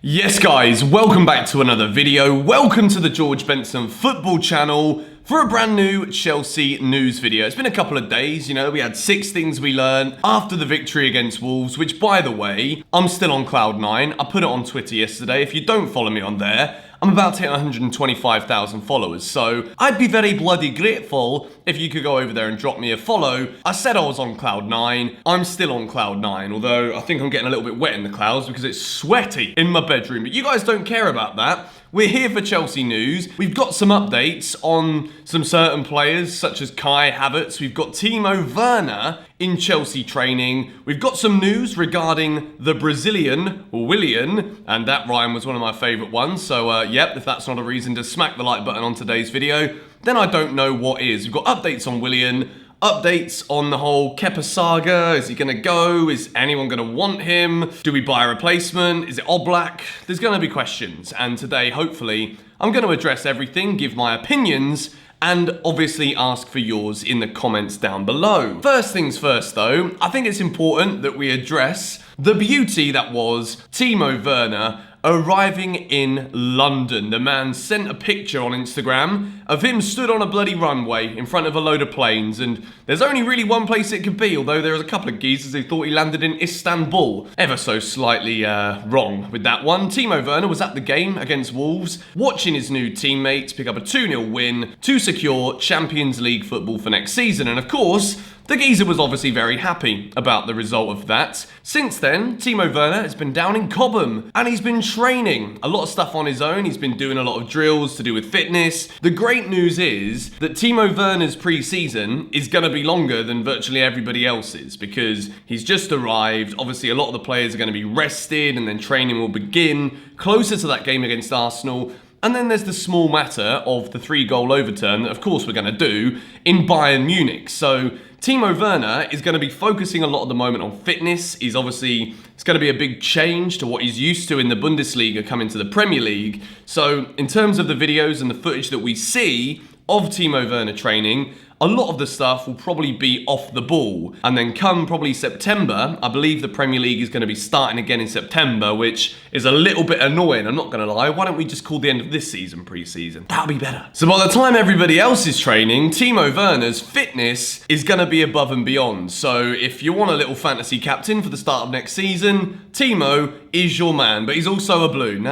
Yes guys, welcome back to another video. Welcome to the George Benson Football Channel for a brand new Chelsea news video. It's been a couple of days, you know, we had 6 things we learned after the victory against Wolves, which by the way, I'm still on cloud 9. I put it on Twitter yesterday. If you don't follow me on there, I'm about to hit 125,000 followers, so I'd be very bloody grateful if you could go over there and drop me a follow. I said I was on cloud 9. I'm still on cloud 9, although I think I'm getting a little bit wet in the clouds because it's sweaty in my bedroom, but you guys don't care about that. We're here for Chelsea news. We've got some updates on some certain players, such as Kai Havertz. We've got Timo Werner in Chelsea training. We've got some news regarding the Brazilian, Willian, and that rhyme was one of my favourite ones. So, yep, if that's not a reason to smack the like button on today's video, then I don't know what is. We've got updates on Willian, updates on the whole Kepa saga. Is he going to go? Is anyone going to want him? Do we buy a replacement? Is it Oblak? There's going to be questions. And today, hopefully, I'm going to address everything, give my opinions, and obviously ask for yours in the comments down below. First things first though, I think it's important that we address the beauty that was Timo Werner arriving in London. The man sent a picture on Instagram of him stood on a bloody runway in front of a load of planes, and there's only really one place it could be, although there was a couple of geezers who thought he landed in Istanbul. Ever so slightly wrong with that one. Timo Werner was at the game against Wolves, watching his new teammates pick up a 2-0 win to secure Champions League football for next season, and of course, the geezer was obviously very happy about the result of that. Since then, Timo Werner has been down in Cobham and he's been training. A lot of stuff on his own. He's been doing a lot of drills to do with fitness. The great news is that Timo Werner's pre-season is going to be longer than virtually everybody else's because he's just arrived. Obviously, a lot of the players are going to be rested and then training will begin closer to that game against Arsenal. And then there's the small matter of the 3-goal overturn that, of course, we're going to do in Bayern Munich. So Timo Werner is going to be focusing a lot at the moment on fitness. It's going to be a big change to what he's used to in the Bundesliga coming to the Premier League. So in terms of the videos and the footage that we see of Timo Werner training, a lot of the stuff will probably be off the ball. And then come probably September, I believe the Premier League is going to be starting again in September, which is a little bit annoying, I'm not going to lie. Why don't we just call the end of this season pre-season? That'll be better. So by the time everybody else is training, Timo Werner's fitness is going to be above and beyond. So if you want a little fantasy captain for the start of next season, Timo is your man, but he's also a blue.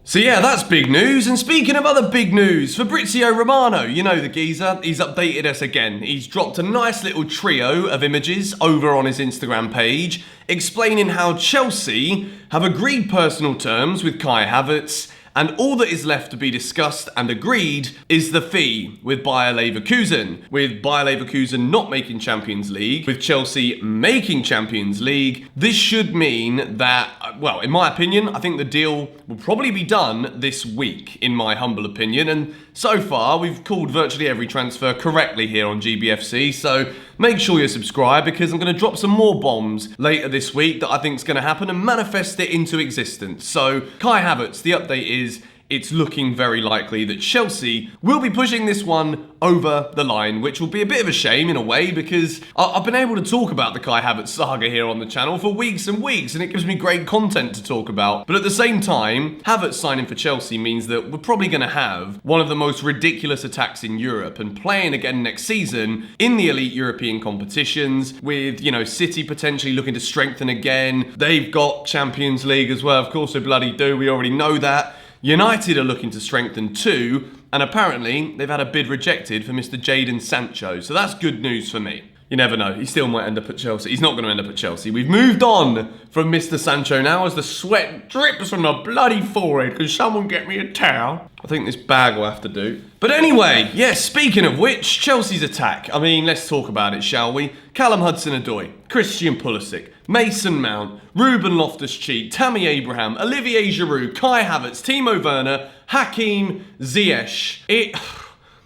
So yeah, that's big news. And speaking of other big news, Fabrizio Romano, you know the geezer, he's updated us again. He's dropped a nice little trio of images over on his Instagram page explaining how Chelsea have agreed personal terms with Kai Havertz, and all that is left to be discussed and agreed is the fee with Bayer Leverkusen. With Bayer Leverkusen not making Champions League, with Chelsea making Champions League, this should mean that, well, in my opinion, I think the deal will probably be done this week, in my humble opinion. And so far, we've called virtually every transfer correctly here on GBFC, so make sure you're subscribed because I'm going to drop some more bombs later this week that I think is going to happen and manifest it into existence. So, Kai Havertz, the update is it's looking very likely that Chelsea will be pushing this one over the line, which will be a bit of a shame in a way because I've been able to talk about the Kai Havertz saga here on the channel for weeks and weeks, and it gives me great content to talk about. But at the same time, Havertz signing for Chelsea means that we're probably going to have one of the most ridiculous attacks in Europe and playing again next season in the elite European competitions with, you know, City potentially looking to strengthen again. They've got Champions League as well. Of course they bloody do. We already know that. United are looking to strengthen too, and apparently they've had a bid rejected for Mr. Jadon Sancho, so that's good news for me. You never know, he still might end up at Chelsea. He's not going to end up at Chelsea. We've moved on from Mr. Sancho now as the sweat drips from the bloody forehead. Can someone get me a towel? I think this bag will have to do. But anyway, yes, speaking of which, Chelsea's attack. I mean, let's talk about it, shall we? Callum Hudson-Odoi, Christian Pulisic, Mason Mount, Ruben Loftus-Cheek, Tammy Abraham, Olivier Giroud, Kai Havertz, Timo Werner, Hakim Ziyech.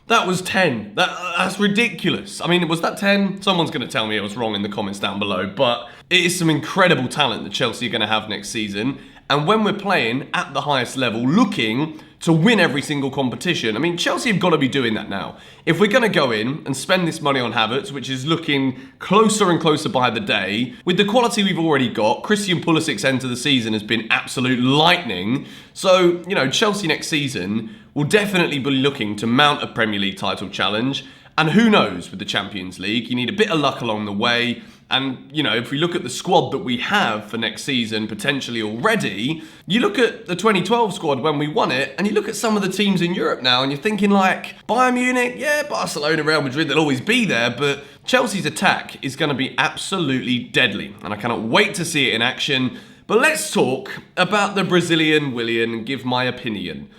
That was 10. That's ridiculous. I mean, was that 10? Someone's going to tell me I was wrong in the comments down below. But it is some incredible talent that Chelsea are going to have next season. And when we're playing at the highest level, looking to win every single competition, I mean, Chelsea have got to be doing that now. If we're going to go in and spend this money on Havertz, which is looking closer and closer by the day, with the quality we've already got, Christian Pulisic's end to the season has been absolute lightning. So, Chelsea next season will definitely be looking to mount a Premier League title challenge. And who knows with the Champions League, you need a bit of luck along the way. And, if we look at the squad that we have for next season, potentially already, you look at the 2012 squad when we won it, and you look at some of the teams in Europe now, and you're thinking like, Bayern Munich, yeah, Barcelona, Real Madrid, they'll always be there, but Chelsea's attack is going to be absolutely deadly. And I cannot wait to see it in action. But let's talk about the Brazilian Willian and give my opinion.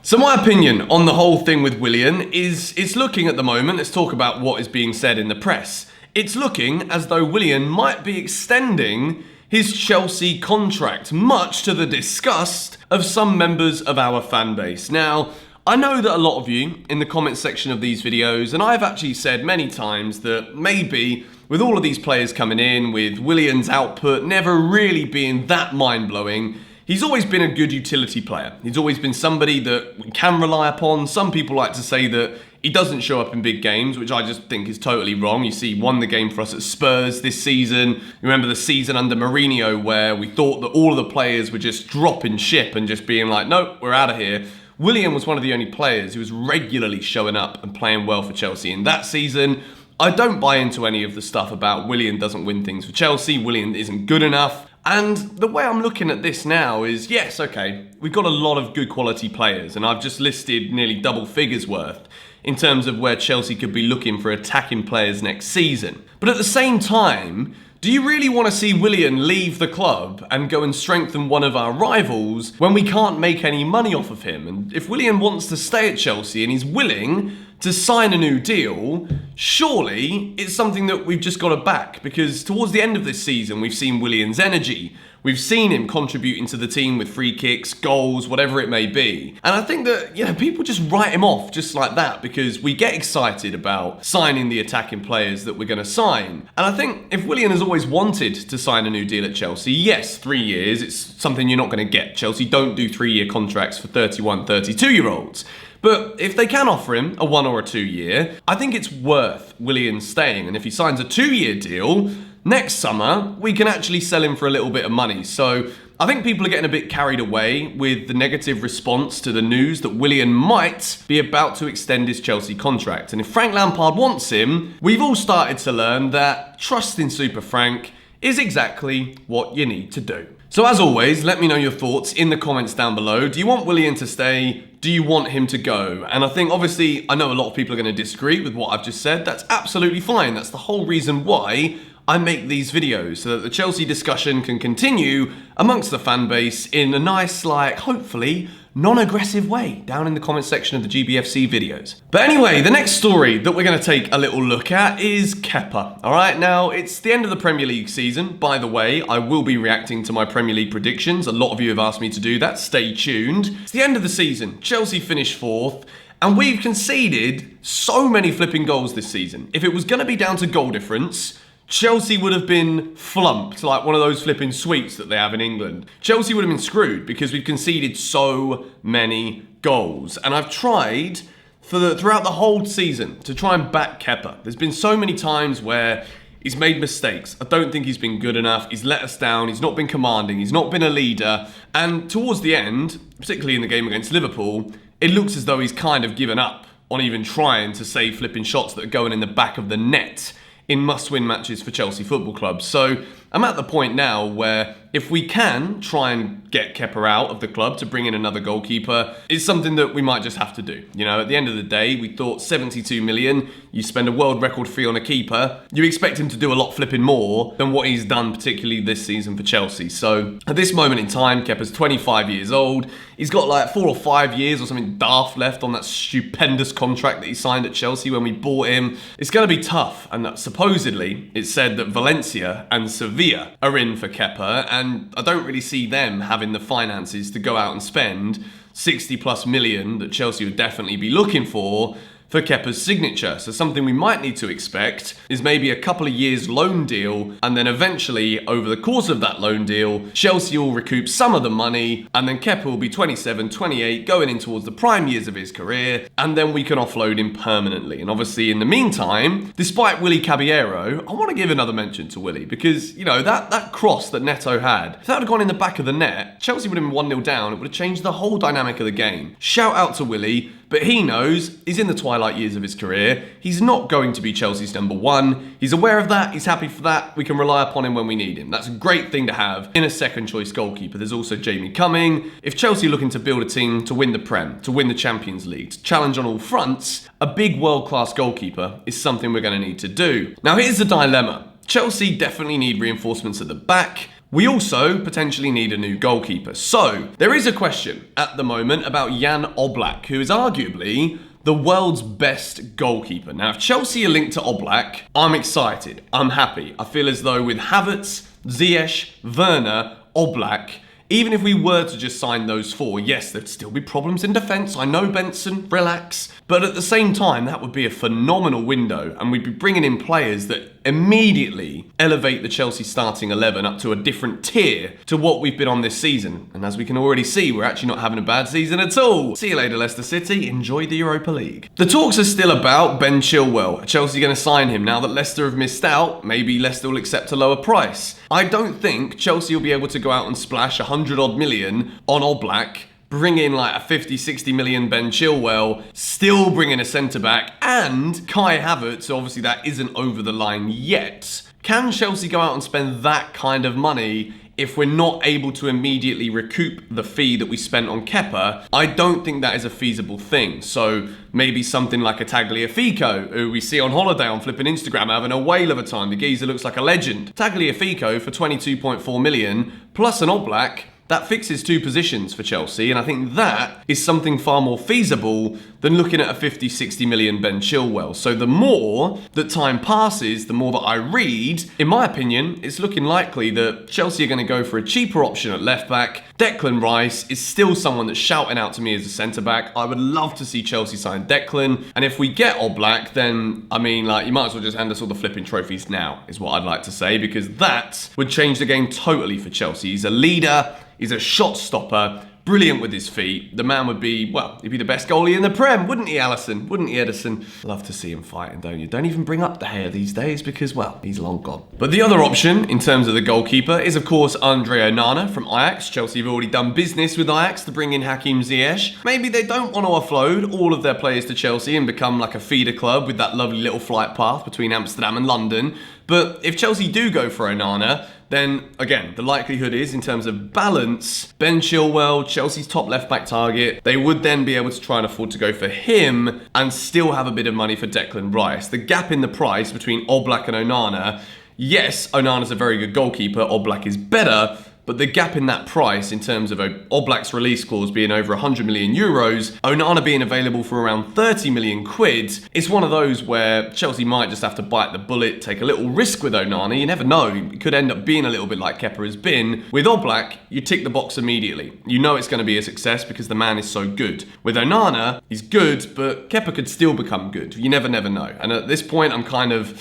So my opinion on the whole thing with Willian is it's looking at the moment, let's talk about what is being said in the press. It's looking as though Willian might be extending his Chelsea contract, much to the disgust of some members of our fan base. Now, I know that a lot of you in the comments section of these videos, and I've actually said many times that maybe with all of these players coming in, with Willian's output never really being that mind-blowing, he's always been a good utility player. He's always been somebody that we can rely upon. Some people like to say that he doesn't show up in big games, which I just think is totally wrong. You see, he won the game for us at Spurs this season. You remember the season under Mourinho where we thought that all of the players were just dropping ship and just being like, nope, we're out of here. Willian was one of the only players who was regularly showing up and playing well for Chelsea. In that season, I don't buy into any of the stuff about Willian doesn't win things for Chelsea, Willian isn't good enough. And the way I'm looking at this now is, yes, okay, we've got a lot of good quality players, and I've just listed nearly double figures worth in terms of where Chelsea could be looking for attacking players next season. But at the same time, do you really want to see Willian leave the club and go and strengthen one of our rivals when we can't make any money off of him? And if Willian wants to stay at Chelsea and he's willing to sign a new deal, surely it's something that we've just got to back, because towards the end of this season, we've seen Willian's energy. We've seen him contributing to the team with free kicks, goals, whatever it may be. And I think that, people just write him off just like that because we get excited about signing the attacking players that we're going to sign. And I think if Willian has always wanted to sign a new deal at Chelsea, yes, 3 years, it's something you're not going to get. Chelsea don't do 3-year contracts for 31, 32-year-olds. But if they can offer him a 1 or a 2 year, I think it's worth Willian staying. And if he signs a 2-year deal, next summer, we can actually sell him for a little bit of money. So I think people are getting a bit carried away with the negative response to the news that Willian might be about to extend his Chelsea contract. And if Frank Lampard wants him, we've all started to learn that trust in Super Frank is exactly what you need to do. So as always, let me know your thoughts in the comments down below. Do you want Willian to stay? Do you want him to go? And I think obviously, I know a lot of people are going to disagree with what I've just said. That's absolutely fine. That's the whole reason why I make these videos, so that the Chelsea discussion can continue amongst the fan base in a nice, hopefully, non-aggressive way down in the comment section of the GBFC videos. But anyway, the next story that we're going to take a little look at is Kepa. All right, now it's the end of the Premier League season. By the way, I will be reacting to my Premier League predictions. A lot of you have asked me to do that. Stay tuned. It's the end of the season. Chelsea finished 4th. And we've conceded so many flipping goals this season. If it was going to be down to goal difference, Chelsea would have been flumped, like one of those flipping sweets that they have in England. Chelsea would have been screwed because we've conceded so many goals. And I've tried throughout the whole season to try and back Kepa. There's been so many times where he's made mistakes. I don't think he's been good enough. He's let us down. He's not been commanding. He's not been a leader. And towards the end, particularly in the game against Liverpool, it looks as though he's kind of given up on even trying to save flipping shots that are going in the back of the net in must-win matches for Chelsea Football Club. So I'm at the point now where if we can try and get Kepa out of the club to bring in another goalkeeper, it's something that we might just have to do. At the end of the day, we thought 72 million, you spend a world record fee on a keeper, you expect him to do a lot flipping more than what he's done, particularly this season for Chelsea. So at this moment in time, Kepa's 25 years old. He's got 4 or 5 years or something daft left on that stupendous contract that he signed at Chelsea when we bought him. It's going to be tough. And supposedly, it's said that Valencia and Sevilla are in for Kepa, and I don't really see them having the finances to go out and spend 60+ million that Chelsea would definitely be looking for for Kepa's signature. So something we might need to expect is maybe a couple of years loan deal, and then eventually over the course of that loan deal, Chelsea will recoup some of the money, and then Kepa will be 27, 28, going in towards the prime years of his career, and then we can offload him permanently. And obviously in the meantime, despite Willy Caballero, I want to give another mention to Willy, because, you know, that cross that Neto had, if that had gone in the back of the net, Chelsea would have been 1-0 down. It would have changed the whole dynamic of the game. Shout out to Willy, but he knows he's in the twilight years of his career. He's not going to be Chelsea's number one. He's aware of that. He's happy for that. We can rely upon him when we need him. That's a great thing to have in a second choice goalkeeper. There's also Jamie Cumming. If Chelsea are looking to build a team to win the Prem, to win the Champions League, to challenge on all fronts, a big world-class goalkeeper is something we're going to need to do. Now here's the dilemma. Chelsea definitely need reinforcements at the back. We also potentially need a new goalkeeper. So, there is a question at the moment about Jan Oblak, who is arguably the world's best goalkeeper. Now, if Chelsea are linked to Oblak, I'm excited. I'm happy. I feel as though with Havertz, Ziyech, Werner, Oblak, even if we were to just sign those four, yes, there'd still be problems in defence. I know, Benson, relax. But at the same time, that would be a phenomenal window, and we'd be bringing in players that immediately elevate the Chelsea starting 11 up to a different tier to what we've been on this season. And as we can already see, we're actually not having a bad season at all. See you later, Leicester City. Enjoy the Europa League. The talks are still about Ben Chilwell. Are Chelsea going to sign him now that Leicester have missed out? Maybe Leicester will accept a lower price. I don't think Chelsea will be able to go out and splash 100 odd million on Oblak, bring in like a 50, 60 million Ben Chilwell, still bring in a centre-back, and Kai Havertz, obviously that isn't over the line yet. Can Chelsea go out and spend that kind of money if we're not able to immediately recoup the fee that we spent on Kepa? I don't think that is a feasible thing. So maybe something like a Tagliafico, who we see on holiday on flipping Instagram having a whale of a time. The geezer looks like a legend. Tagliafico for 22.4 million plus an Oblak, that fixes two positions for Chelsea, and I think that is something far more feasible than looking at a 50, 60 million Ben Chilwell. So the more that time passes, the more that I read, in my opinion, it's looking likely that Chelsea are going to go for a cheaper option at left back. Declan Rice is still someone that's shouting out to me as a centre back. I would love to see Chelsea sign Declan, and if we get Oblak, then I mean, like, you might as well just hand us all the flipping trophies now, is what I'd like to say, because that would change the game totally for Chelsea. He's a leader. He's a shot stopper, brilliant with his feet. The man would be, well, he'd be the best goalie in the Prem, wouldn't he, Alisson? Wouldn't he, Edison? Love to see him fighting, don't you? Don't even bring up the hair these days because, well, he's long gone. But the other option in terms of the goalkeeper is, of course, Andre Onana from Ajax. Chelsea have already done business with Ajax to bring in Hakim Ziyech. Maybe they don't want to offload all of their players to Chelsea and become like a feeder club with that lovely little flight path between Amsterdam and London. But if Chelsea do go for Onana, then again, the likelihood is, in terms of balance, Ben Chilwell, Chelsea's top left-back target, they would then be able to try and afford to go for him and still have a bit of money for Declan Rice. The gap in the price between Oblak and Onana, yes, Onana's a very good goalkeeper, Oblak is better, but the gap in that price in terms of Oblak's release clause being over 100 million euros, Onana being available for around 30 million quid, it's one of those where Chelsea might just have to bite the bullet, take a little risk with Onana. You never know, it could end up being a little bit like Kepa has been. With Oblak, you tick the box immediately. You know it's going to be a success because the man is so good. With Onana, he's good, but Kepa could still become good. You never know. And at this point, I'm kind of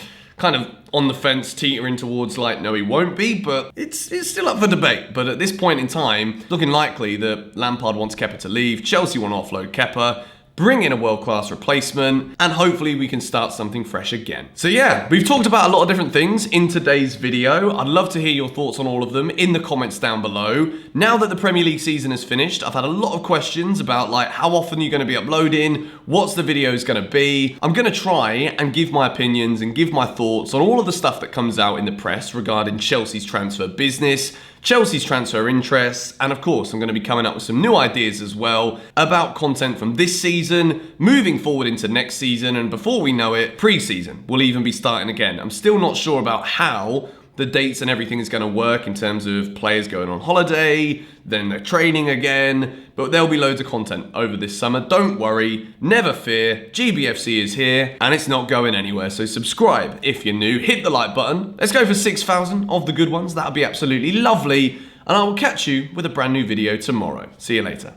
on the fence, teetering towards like, no, he won't be, but it's still up for debate. But at this point in time, looking likely that Lampard wants Kepa to leave, Chelsea want to offload Kepa, bring in a world-class replacement, and hopefully we can start something fresh again. So yeah, we've talked about a lot of different things in today's video. I'd love to hear your thoughts on all of them in the comments down below. Now that the Premier League season is finished, I've had a lot of questions about like how often you're going to be uploading, what's the videos going to be. I'm going to try and give my opinions and give my thoughts on all of the stuff that comes out in the press regarding Chelsea's transfer business, Chelsea's transfer interests, and of course I'm going to be coming up with some new ideas as well about content from this season, moving forward into next season, and before we know it, pre-season will even be starting again. I'm still not sure about how the dates and everything is going to work in terms of players going on holiday, then they're training again, but there'll be loads of content over this summer. Don't worry, never fear, GBFC is here and it's not going anywhere. So subscribe if you're new, hit the like button. Let's go for 6,000 of the good ones. That'll be absolutely lovely. And I will catch you with a brand new video tomorrow. See you later.